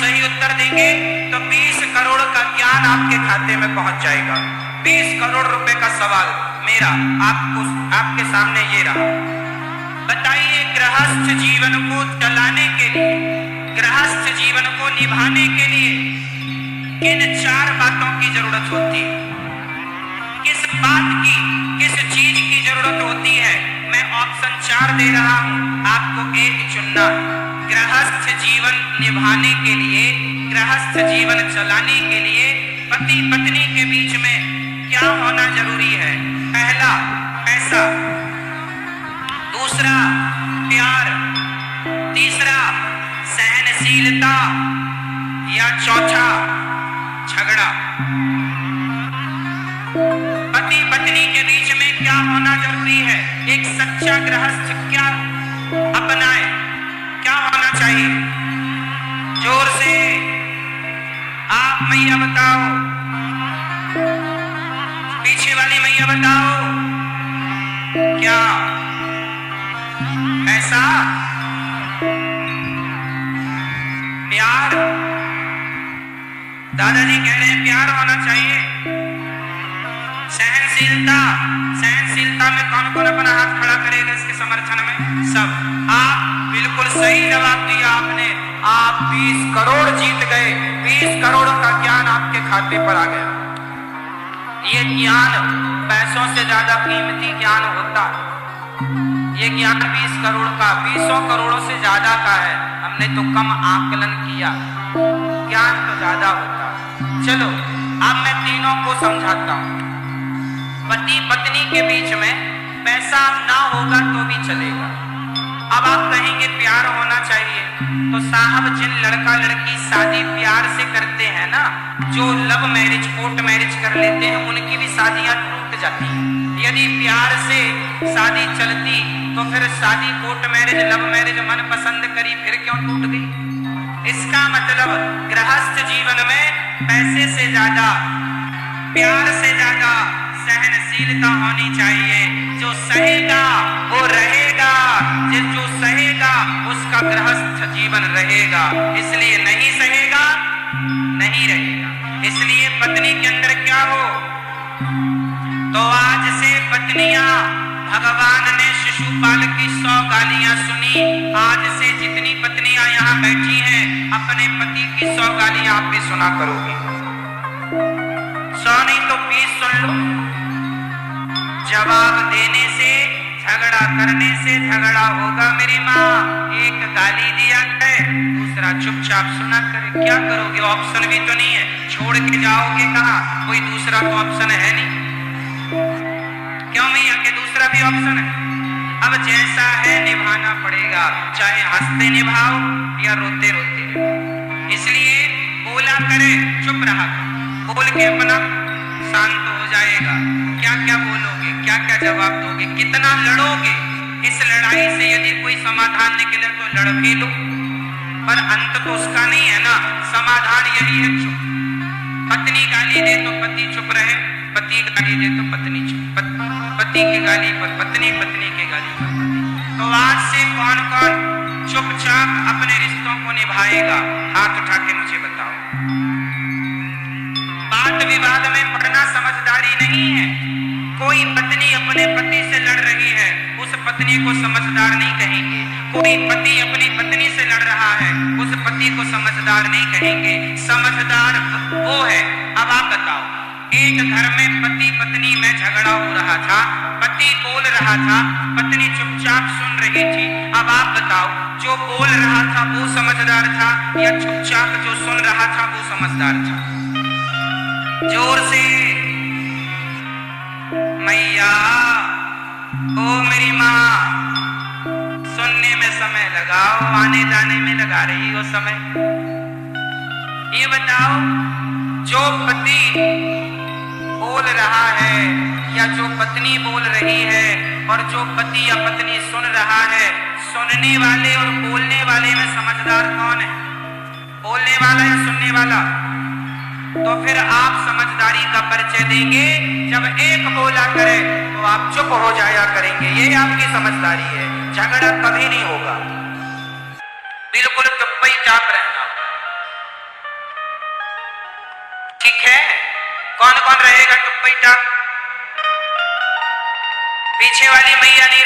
सही उत्तर देंगे तो 20 करोड़ का ज्ञान आपके खाते में पहुंच जाएगा। 20 करोड़ रुपए का सवाल मेरा आपके सामने ये रहा। बताइए, गृहस्थ जीवन को चलाने के लिए, गृहस्थ जीवन को निभाने के लिए किन 4 बातों की जरूरत होती है? किस बात की, किस चीज की जरूरत होती है? मैं ऑप्शन 4 दे रहा हूं, आपको एक चुनना। गृहस्थ जीवन निभाने के लिए, गृहस्थ जीवन चलाने के लिए पति पत्नी के बीच में क्या होना जरूरी है? पहला, पैसा। दूसरा, प्यार। तीसरा, सहनशीलता। या चौथा, झगड़ा। पति पत्नी के बीच में क्या होना जरूरी है? एक सच्चा गृहस्थ क्या अपनाए, क्या होना चाहिए? जोर से आप मैया बताओ, पीछे वाली मैया बताओ। क्या? पैसा, प्यार। दादाजी कह रहे हैं प्यार होना चाहिए। सहनशीलता, सहनशीलता में कौन कौन अपना हाथ खड़ा करेगा इसके समर्थन में? सब। आप बिल्कुल सही जवाब दिया आपने। आप 20 करोड़ जीत गए। 20 करोड़ का ज्ञान आपके खाते पर आ गया। ये ज्ञान पैसों से ज्यादा कीमती ज्ञान होता। ये ज्ञान 20 करोड़ का 20 करोड़ों से ज्यादा का है। हमने तो कम आकलन किया, ज्ञान तो ज्यादा होता। चलो अब मैं तीनों को समझाता हूं। पति पत्नी के बीच में पैसा ना होगा तो भी चलेगा। अब आप कहेंगे प्यार होना चाहिए, तो साहब जिन लड़का लड़की शादी प्यार से करते हैं ना, जो लव मैरिज कोर्ट मैरिज कर लेते हैं, उनकी भी शादियां टूट जाती हैं। यदि प्यार से शादी चलती तो फिर शादी कोर्ट मैरिज लव मैरिज मन पसंद करी फिर क्यों टूट गई? इसका मतलब गृहस्थ जीवन में पैसे से ज्यादा, प्यार से ज्यादा सहनशीलता होनी चाहिए। जो सहेगा वो रहेगा, जो सहेगा उसका गृहस्थ जीवन रहेगा। इसलिए नहीं सहेगा नहीं रहेगा। इसलिए पत्नी के अंदर क्या हो? तो आज से पत्नियां, भगवान ने शिशुपाल की 100 गालियां सुनी। आज से जितनी पत्नियां यहाँ बैठी हैं, अपने पति की 100 गालियां आप भी सुना करोगी। 100 नहीं तो 20 सुन लो। जवाब देने से, झगड़ा करने से झगड़ा होगा मेरी माँ। एक गाली दिया करे, दूसरा चुपचाप सुना करे। क्या करोगे? ऑप्शन भी तो नहीं है, छोड़ के जाओगे कहाँ? कोई दूसरा तो ऑप्शन है नहीं। क्यों मैया के दूसरा भी ऑप्शन है? अब जैसा है निभाना पड़ेगा, चाहे हंसते निभाओ या रोते रोते निभाओ। इसलिए बोला करे, चुप रहा, बोल के अपना शांत हो जाएगा। क्या क्या बोलोगे, क्या क्या जवाब दोगे, कितना लड़ोगे? इस लड़ाई से यदि कोई समाधान निकले तो लड़ भी लो, पर अंत तो उसका नहीं है ना। समाधान यही है, चुप। पत्नी गाली दे तो पति चुप रहे, पति गाली दे तो पत्नी चुप। पति की गाली पर पत्नी, पत्नी की गाली पर पति। तो आज से कौन कौन चुपचाप अपने रिश्तों को निभाएगा? हाथ उठा के मुझे बताओ। वाद विवाद में पड़ना समझदारी नहीं है। कोई पत्नी अपने पति से लड़ रही है, उस पत्नी को समझदार नहीं कहेंगे। कोई पति अपनी पत्नी से लड़ रहा है, उस पति को समझदार नहीं कहेंगे। समझदार वो है। अब आप बताओ, एक घर में पति पत्नी में झगड़ा हो रहा था, पति बोल रहा था, पत्नी चुपचाप सुन रही थी। अब आप बताओ, जो बोल रहा था वो समझदार था या चुपचाप जो सुन रहा था वो समझदार था? जोर से मैया, ओ मेरी माँ, सुनने में समय लगाओ, आने जाने में लगा रही हो समय। ये बताओ, जो पति बोल रहा है या जो पत्नी बोल रही है और जो पति या पत्नी सुन रहा है, सुनने वाले और बोलने वाले में समझदार कौन है? बोलने वाला या सुनने वाला? तो फिर आप समझदारी का परिचय देंगे जब एक बोला करे तो आप चुप हो जाया करेंगे। ये आपकी समझदारी है। झगड़ा कभी नहीं होगा, बिल्कुल चुप्पी चाप रहना। ठीक है, कौन कौन रहेगा टुप्पी टप? पीछे वाली मैया नहीं